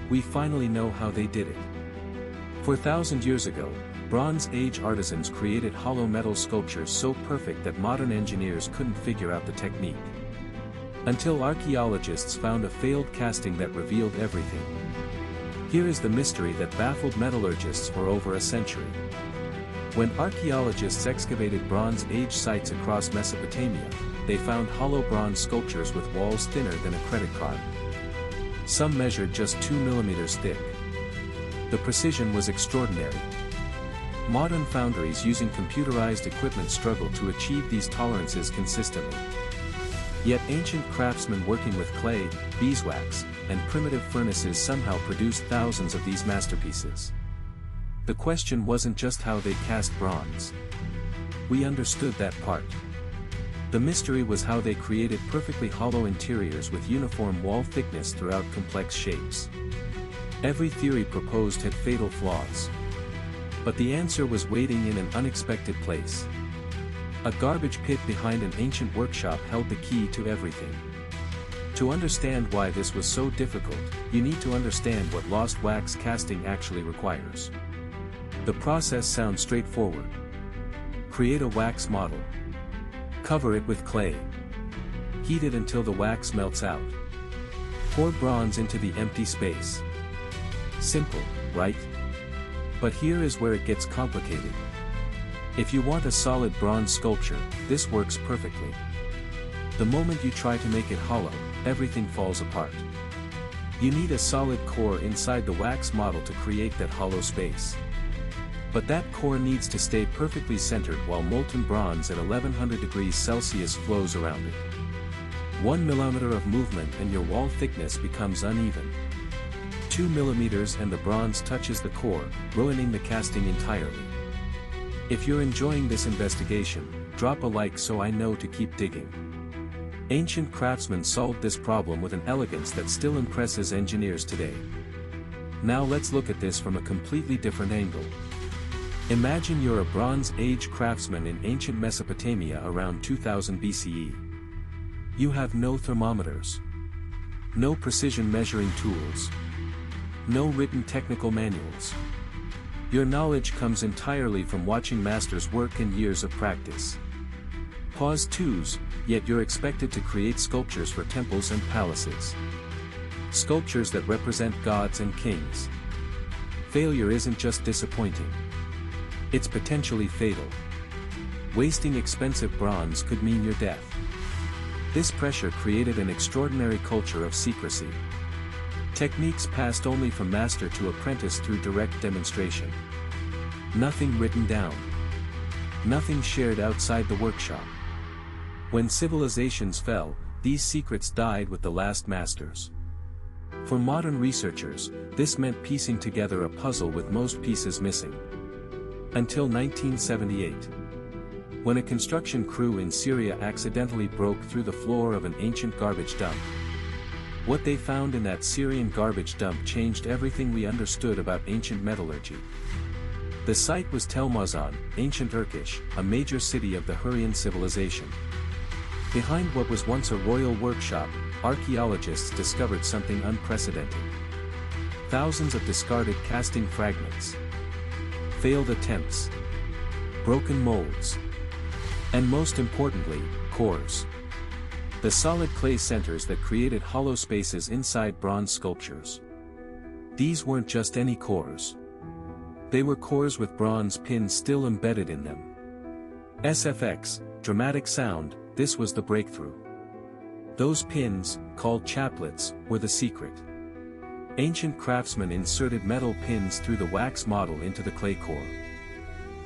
We finally know how they did it. 4,000 years ago, Bronze Age artisans created hollow metal sculptures so perfect that modern engineers couldn't figure out the technique. Until archaeologists found a failed casting that revealed everything. Here is the mystery that baffled metallurgists for over a century. When archaeologists excavated Bronze Age sites across Mesopotamia, they found hollow bronze sculptures with walls thinner than a credit card. Some measured just 2 millimeters thick. The precision was extraordinary. Modern foundries using computerized equipment struggle to achieve these tolerances consistently. Yet ancient craftsmen working with clay, beeswax, and primitive furnaces somehow produced thousands of these masterpieces. The question wasn't just how they cast bronze. We understood that part. The mystery was how they created perfectly hollow interiors with uniform wall thickness throughout complex shapes. Every theory proposed had fatal flaws. But the answer was waiting in an unexpected place. A garbage pit behind an ancient workshop held the key to everything. To understand why this was so difficult, you need to understand what lost wax casting actually requires. The process sounds straightforward. Create a wax model. Cover it with clay. Heat it until the wax melts out. Pour bronze into the empty space. Simple, right? But here is where it gets complicated. If you want a solid bronze sculpture, this works perfectly. The moment you try to make it hollow, everything falls apart. You need a solid core inside the wax model to create that hollow space. But that core needs to stay perfectly centered while molten bronze at 1100 degrees Celsius flows around it. 1 millimeter of movement and your wall thickness becomes uneven. 2 millimeters and the bronze touches the core, ruining the casting entirely. If you're enjoying this investigation, drop a like so I know to keep digging. Ancient craftsmen solved this problem with an elegance that still impresses engineers today. Now let's look at this from a completely different angle. Imagine you're a Bronze Age craftsman in ancient Mesopotamia around 2000 BCE. You have no thermometers. No precision measuring tools. No written technical manuals. Your knowledge comes entirely from watching masters work and years of practice. Pause twos, yet you're expected to create sculptures for temples and palaces. Sculptures that represent gods and kings. Failure isn't just disappointing. It's potentially fatal. Wasting expensive bronze could mean your death. This pressure created an extraordinary culture of secrecy. Techniques passed only from master to apprentice through direct demonstration. Nothing written down. Nothing shared outside the workshop. When civilizations fell, these secrets died with the last masters. For modern researchers, this meant piecing together a puzzle with most pieces missing. Until 1978. When a construction crew in Syria accidentally broke through the floor of an ancient garbage dump. What they found in that Syrian garbage dump changed everything we understood about ancient metallurgy. The site was Tel Mazan, ancient Turkish, a major city of the Hurrian civilization. Behind what was once a royal workshop, archaeologists discovered something unprecedented. Thousands of discarded casting fragments. Failed attempts. Broken molds. And most importantly, cores. The solid clay centers that created hollow spaces inside bronze sculptures. These weren't just any cores. They were cores with bronze pins still embedded in them. SFX, dramatic sound, this was the breakthrough. Those pins, called chaplets, were the secret. Ancient craftsmen inserted metal pins through the wax model into the clay core.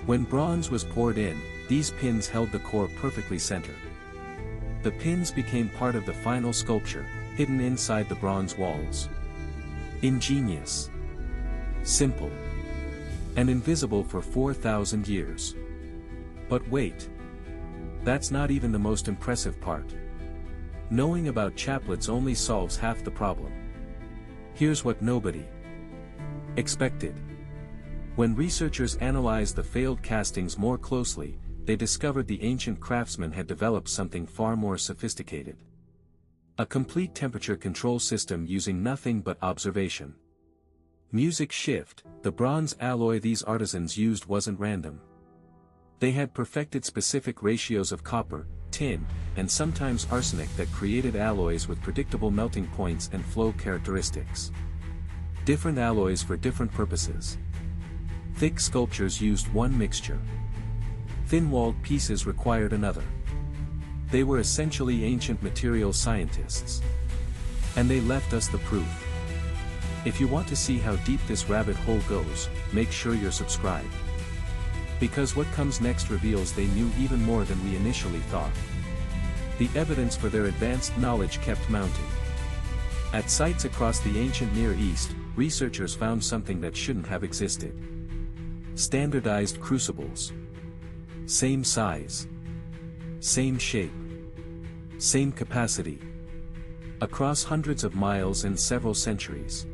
When bronze was poured in, these pins held the core perfectly centered. The pins became part of the final sculpture, hidden inside the bronze walls. Ingenious. Simple. And invisible for 4,000 years. But wait. That's not even the most impressive part. Knowing about chaplets only solves half the problem. Here's what nobody expected. When researchers analyzed the failed castings more closely, they discovered the ancient craftsmen had developed something far more sophisticated. A complete temperature control system using nothing but observation. Music shift, the bronze alloy these artisans used wasn't random. They had perfected specific ratios of copper, tin, and sometimes arsenic that created alloys with predictable melting points and flow characteristics. Different alloys for different purposes. Thick sculptures used one mixture. Thin-walled pieces required another. They were essentially ancient material scientists. And they left us the proof. If you want to see how deep this rabbit hole goes, make sure you're subscribed. Because what comes next reveals they knew even more than we initially thought. The evidence for their advanced knowledge kept mounting. At sites across the ancient Near East, researchers found something that shouldn't have existed. Standardized crucibles. Same size. Same shape. Same capacity. Across hundreds of miles and several centuries.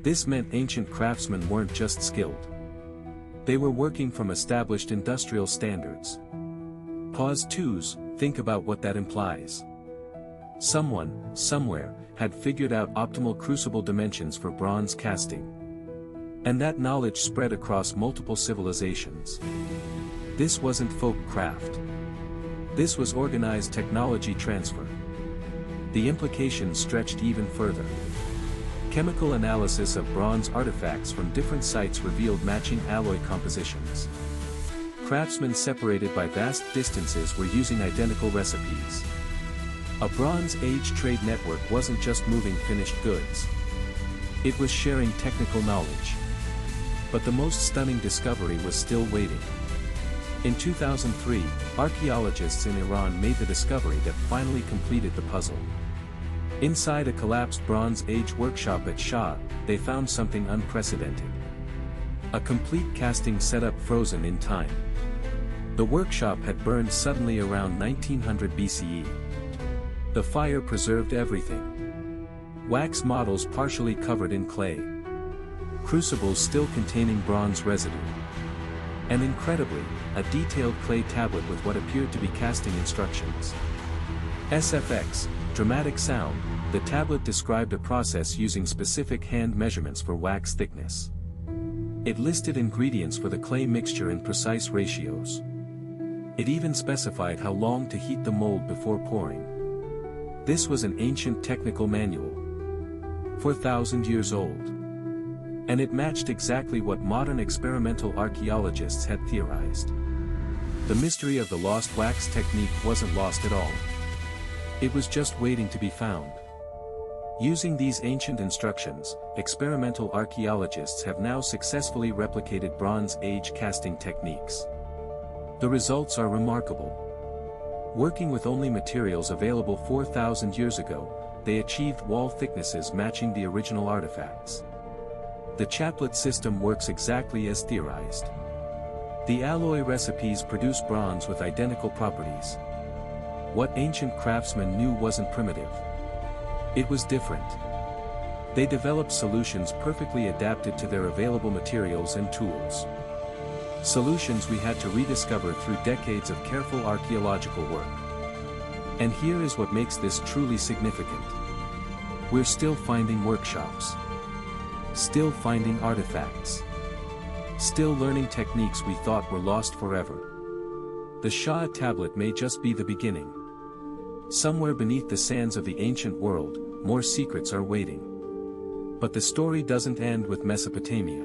This meant ancient craftsmen weren't just skilled. They were working from established industrial standards. Pause 2's, think about what that implies. Someone, somewhere, had figured out optimal crucible dimensions for bronze casting. And that knowledge spread across multiple civilizations. This wasn't folk craft. This was organized technology transfer. The implications stretched even further. Chemical analysis of bronze artifacts from different sites revealed matching alloy compositions. Craftsmen separated by vast distances were using identical recipes. A Bronze Age trade network wasn't just moving finished goods. It was sharing technical knowledge. But the most stunning discovery was still waiting. In 2003, archaeologists in Iran made the discovery that finally completed the puzzle. Inside a collapsed Bronze Age workshop at Shah, they found something unprecedented. A complete casting setup frozen in time. The workshop had burned suddenly around 1900 BCE. The fire preserved everything. Wax models partially covered in clay. Crucibles still containing bronze residue. And incredibly, a detailed clay tablet with what appeared to be casting instructions. SFX, dramatic sound, the tablet described a process using specific hand measurements for wax thickness. It listed ingredients for the clay mixture in precise ratios. It even specified how long to heat the mold before pouring. This was an ancient technical manual. 4,000 years old. And it matched exactly what modern experimental archaeologists had theorized. The mystery of the lost wax technique wasn't lost at all. It was just waiting to be found. Using these ancient instructions, experimental archaeologists have now successfully replicated Bronze Age casting techniques. The results are remarkable. Working with only materials available 4,000 years ago, they achieved wall thicknesses matching the original artifacts. The chaplet system works exactly as theorized. The alloy recipes produce bronze with identical properties. What ancient craftsmen knew wasn't primitive. It was different. They developed solutions perfectly adapted to their available materials and tools. Solutions we had to rediscover through decades of careful archaeological work. And here is what makes this truly significant. We're still finding workshops. Still finding artifacts. Still learning techniques we thought were lost forever. The Shah tablet may just be the beginning. Somewhere beneath the sands of the ancient world, more secrets are waiting. But the story doesn't end with Mesopotamia.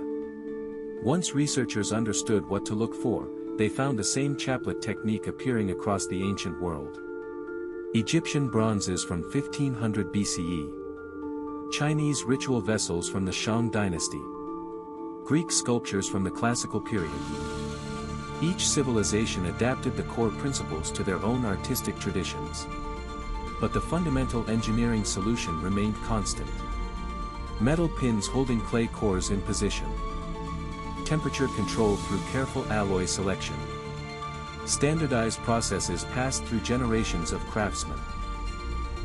Once researchers understood what to look for, they found the same chaplet technique appearing across the ancient world. Egyptian bronzes from 1500 BCE. Chinese ritual vessels from the Shang dynasty. Greek sculptures from the classical period. Each civilization adapted the core principles to their own artistic traditions. But the fundamental engineering solution remained constant. Metal pins holding clay cores in position. Temperature control through careful alloy selection. Standardized processes passed through generations of craftsmen.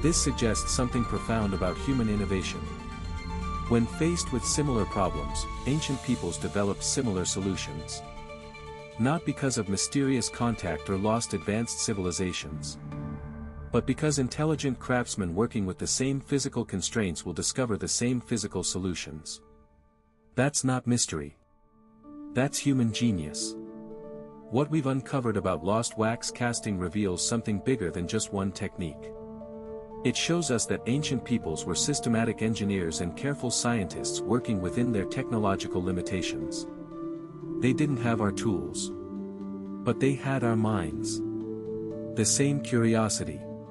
This suggests something profound about human innovation. When faced with similar problems, ancient peoples developed similar solutions. Not because of mysterious contact or lost advanced civilizations. But because intelligent craftsmen working with the same physical constraints will discover the same physical solutions. That's not mystery. That's human genius. What we've uncovered about lost wax casting reveals something bigger than just one technique. It shows us that ancient peoples were systematic engineers and careful scientists working within their technological limitations. They didn't have our tools. But they had our minds. The same curiosity.